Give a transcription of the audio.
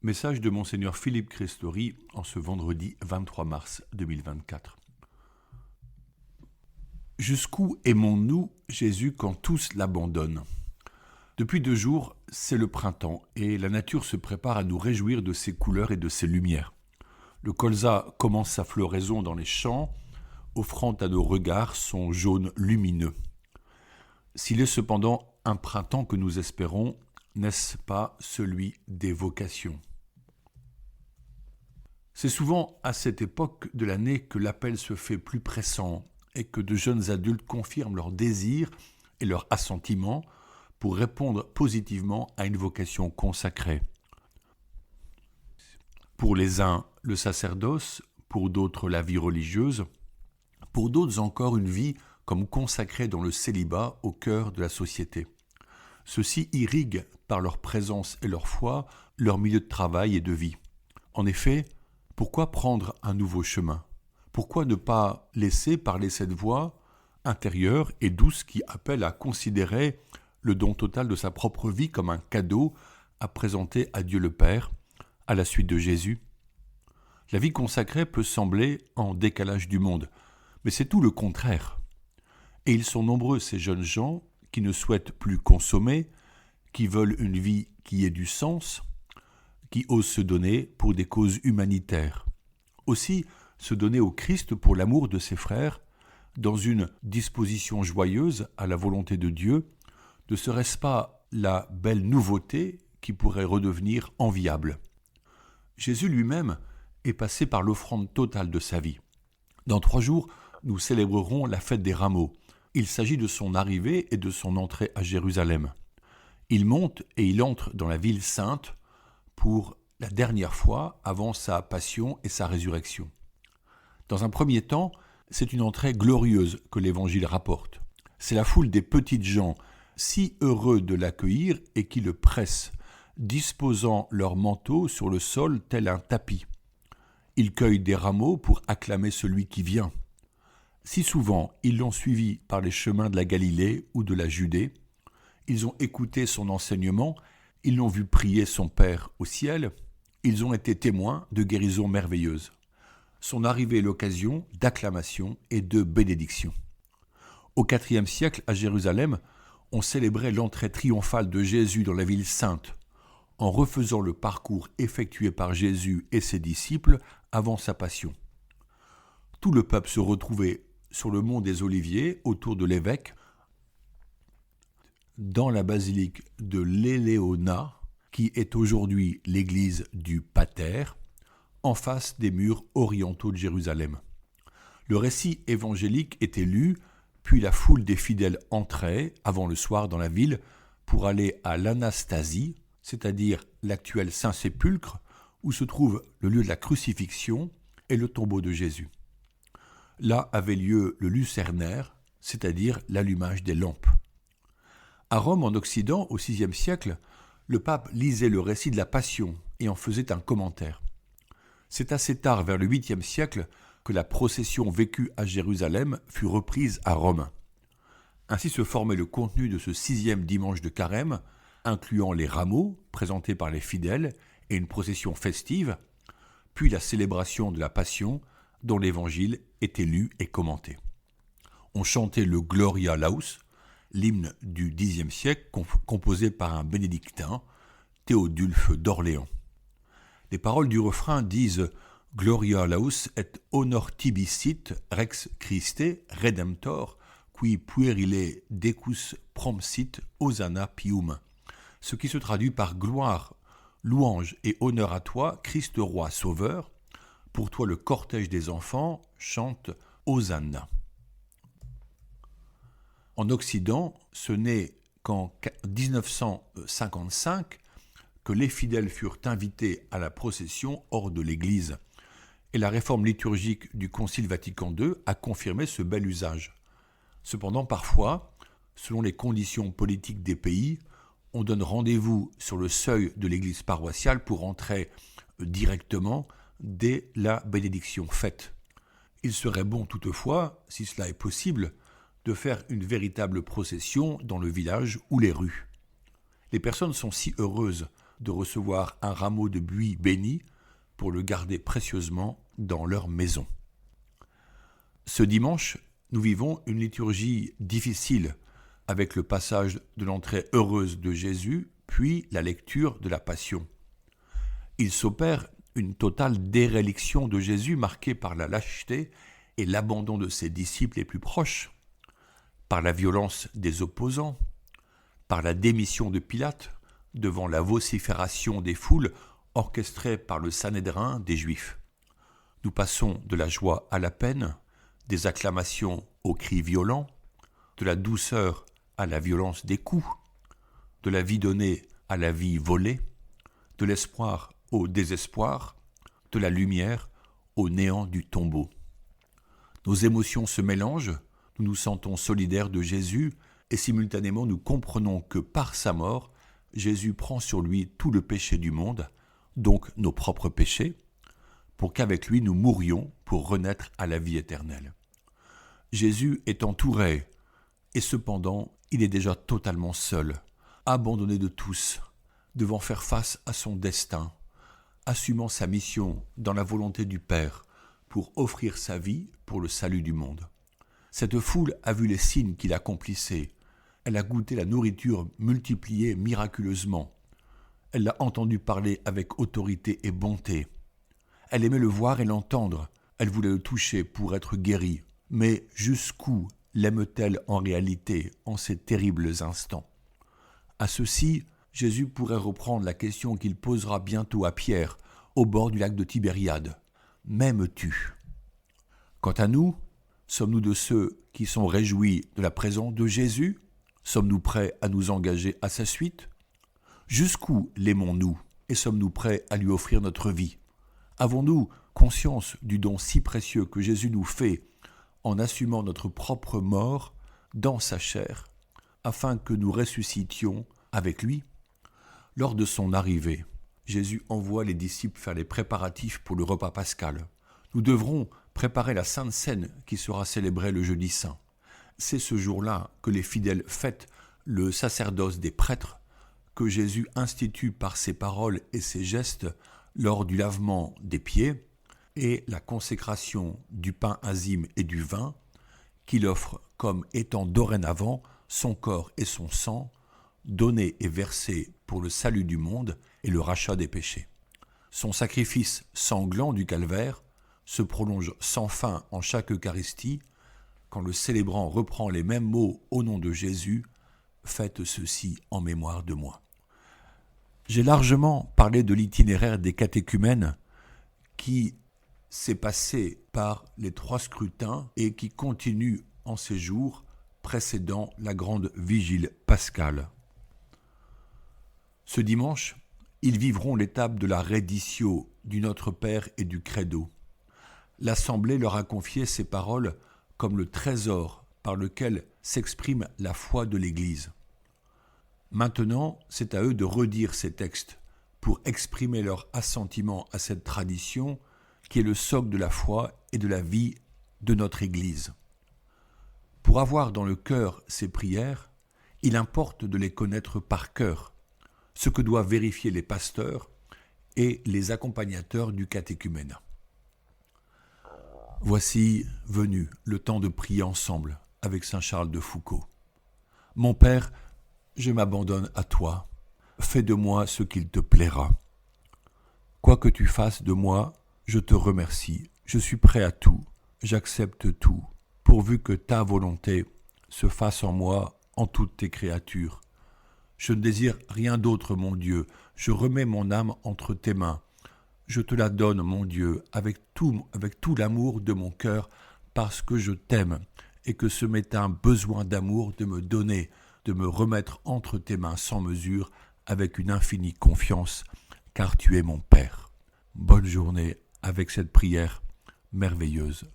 Message de Monseigneur Philippe Christori en ce vendredi 23 mars 2024. Jusqu'où aimons-nous Jésus quand tous l'abandonnent ? Depuis 2 jours, c'est le printemps et la nature se prépare à nous réjouir de ses couleurs et de ses lumières. Le colza commence sa floraison dans les champs, offrant à nos regards son jaune lumineux. S'il est cependant un printemps que nous espérons, n'est-ce pas celui des vocations ? C'est souvent à cette époque de l'année que l'appel se fait plus pressant et que de jeunes adultes confirment leur désir et leur assentiment pour répondre positivement à une vocation consacrée. Pour les uns, le sacerdoce, pour d'autres, la vie religieuse, pour d'autres encore, une vie comme consacrée dans le célibat au cœur de la société. Ceux-ci irriguent par leur présence et leur foi leur milieu de travail et de vie. En effet, pourquoi prendre un nouveau chemin ? Pourquoi ne pas laisser parler cette voix intérieure et douce qui appelle à considérer le don total de sa propre vie comme un cadeau à présenter à Dieu le Père, à la suite de Jésus ? La vie consacrée peut sembler en décalage du monde, mais c'est tout le contraire. Et ils sont nombreux ces jeunes gens qui ne souhaitent plus consommer, qui veulent une vie qui ait du sens, qui osent se donner pour des causes humanitaires. Aussi, se donner au Christ pour l'amour de ses frères, dans une disposition joyeuse à la volonté de Dieu, ne serait-ce pas la belle nouveauté qui pourrait redevenir enviable ? Jésus lui-même est passé par l'offrande totale de sa vie. Dans 3 jours, nous célébrerons la fête des Rameaux. Il s'agit de son arrivée et de son entrée à Jérusalem. Il monte et il entre dans la ville sainte pour la dernière fois avant sa passion et sa résurrection. Dans un premier temps, c'est une entrée glorieuse que l'Évangile rapporte. C'est la foule des petites gens, si heureux de l'accueillir et qui le pressent, disposant leurs manteaux sur le sol tel un tapis. Ils cueillent des rameaux pour acclamer celui qui vient. Si souvent ils l'ont suivi par les chemins de la Galilée ou de la Judée, ils ont écouté son enseignement, ils l'ont vu prier son Père au ciel, ils ont été témoins de guérisons merveilleuses. Son arrivée est l'occasion d'acclamation et de bénédiction. Au IVe siècle, à Jérusalem, on célébrait l'entrée triomphale de Jésus dans la ville sainte, en refaisant le parcours effectué par Jésus et ses disciples avant sa passion. Tout le peuple se retrouvait sur le mont des Oliviers, autour de l'évêque, dans la basilique de l'Éléonat, qui est aujourd'hui l'église du Pater, en face des murs orientaux de Jérusalem. Le récit évangélique était lu, puis la foule des fidèles entrait, avant le soir, dans la ville, pour aller à l'Anastasie, c'est-à-dire l'actuel Saint-Sépulcre, où se trouve le lieu de la crucifixion et le tombeau de Jésus. Là avait lieu le lucernaire, c'est-à-dire l'allumage des lampes. À Rome, en Occident, au VIe siècle, le pape lisait le récit de la Passion et en faisait un commentaire. C'est assez tard, vers le 8e siècle, que la procession vécue à Jérusalem fut reprise à Rome. Ainsi se formait le contenu de ce 6e dimanche de Carême, incluant les rameaux présentés par les fidèles et une procession festive, puis la célébration de la Passion dont l'Évangile était lu et commenté. On chantait le Gloria Laus, l'hymne du Xe siècle composé par un bénédictin, Théodulphe d'Orléans. Les paroles du refrain disent « Gloria Laus et honor tibi sit rex Christe Redemptor, qui puerile decus prompsit Hosanna pium », ce qui se traduit par « Gloire, louange et honneur à toi, Christ roi sauveur, pour toi le cortège des enfants chante Hosanna ». En Occident, ce n'est qu'en 1955 que les fidèles furent invités à la procession hors de l'Église, et la réforme liturgique du Concile Vatican II a confirmé ce bel usage. Cependant, parfois, selon les conditions politiques des pays, on donne rendez-vous sur le seuil de l'église paroissiale pour entrer directement dès la bénédiction faite. Il serait bon toutefois, si cela est possible, de faire une véritable procession dans le village ou les rues. Les personnes sont si heureuses de recevoir un rameau de buis béni pour le garder précieusement dans leur maison. Ce dimanche, nous vivons une liturgie difficile avec le passage de l'entrée heureuse de Jésus, puis la lecture de la Passion. Il s'opère une totale déréliction de Jésus marquée par la lâcheté et l'abandon de ses disciples les plus proches, par la violence des opposants, par la démission de Pilate devant la vocifération des foules orchestrée par le Sanhédrin des Juifs. Nous passons de la joie à la peine, des acclamations aux cris violents, de la douceur à la violence des coups, de la vie donnée à la vie volée, de l'espoir au désespoir, de la lumière au néant du tombeau. Nos émotions se mélangent, nous nous sentons solidaires de Jésus et simultanément nous comprenons que par sa mort, Jésus prend sur lui tout le péché du monde, donc nos propres péchés, pour qu'avec lui nous mourions pour renaître à la vie éternelle. Jésus est entouré, et cependant il est déjà totalement seul, abandonné de tous, devant faire face à son destin, assumant sa mission dans la volonté du Père pour offrir sa vie pour le salut du monde. Cette foule a vu les signes qu'il accomplissait, elle a goûté la nourriture multipliée miraculeusement, elle l'a entendu parler avec autorité et bonté, elle aimait le voir et l'entendre, elle voulait le toucher pour être guérie, mais jusqu'où l'aime-t-elle en réalité en ces terribles instants? À ceci, Jésus pourrait reprendre la question qu'il posera bientôt à Pierre, au bord du lac de Tibériade. « M'aimes-tu » Quant à nous, sommes-nous de ceux qui sont réjouis de la présence de Jésus? Sommes-nous prêts à nous engager à sa suite? Jusqu'où l'aimons-nous et sommes-nous prêts à lui offrir notre vie? Avons-nous conscience du don si précieux que Jésus nous fait en assumant notre propre mort dans sa chair, afin que nous ressuscitions avec lui? Lors de son arrivée, Jésus envoie les disciples faire les préparatifs pour le repas pascal. Nous devrons préparer la Sainte Seine qui sera célébrée le jeudi saint. C'est ce jour-là que les fidèles fêtent le sacerdoce des prêtres, que Jésus institue par ses paroles et ses gestes lors du lavement des pieds et la consécration du pain azime et du vin, qu'il offre comme étant dorénavant son corps et son sang, donnés et versés pour le salut du monde et le rachat des péchés. Son sacrifice sanglant du calvaire se prolonge sans fin en chaque Eucharistie, quand le célébrant reprend les mêmes mots au nom de Jésus, « Faites ceci en mémoire de moi ». J'ai largement parlé de l'itinéraire des catéchumènes qui s'est passé par les 3 scrutins et qui continue en ces jours précédant la grande vigile pascale. Ce dimanche, ils vivront l'étape de la reditio du Notre Père et du Credo. L'Assemblée leur a confié ces paroles comme le trésor par lequel s'exprime la foi de l'Église. Maintenant, c'est à eux de redire ces textes pour exprimer leur assentiment à cette tradition qui est le socle de la foi et de la vie de notre Église. Pour avoir dans le cœur ces prières, il importe de les connaître par cœur, ce que doivent vérifier les pasteurs et les accompagnateurs du catéchuménat. Voici venu le temps de prier ensemble avec saint Charles de Foucauld. Mon Père, je m'abandonne à toi, fais de moi ce qu'il te plaira. Quoi que tu fasses de moi, je te remercie, je suis prêt à tout, j'accepte tout, pourvu que ta volonté se fasse en moi, en toutes tes créatures. Je ne désire rien d'autre, mon Dieu, je remets mon âme entre tes mains. Je te la donne, mon Dieu, avec tout l'amour de mon cœur, parce que je t'aime, et que ce m'est un besoin d'amour de me donner, de me remettre entre tes mains sans mesure, avec une infinie confiance, car tu es mon Père. Bonne journée avec cette prière merveilleuse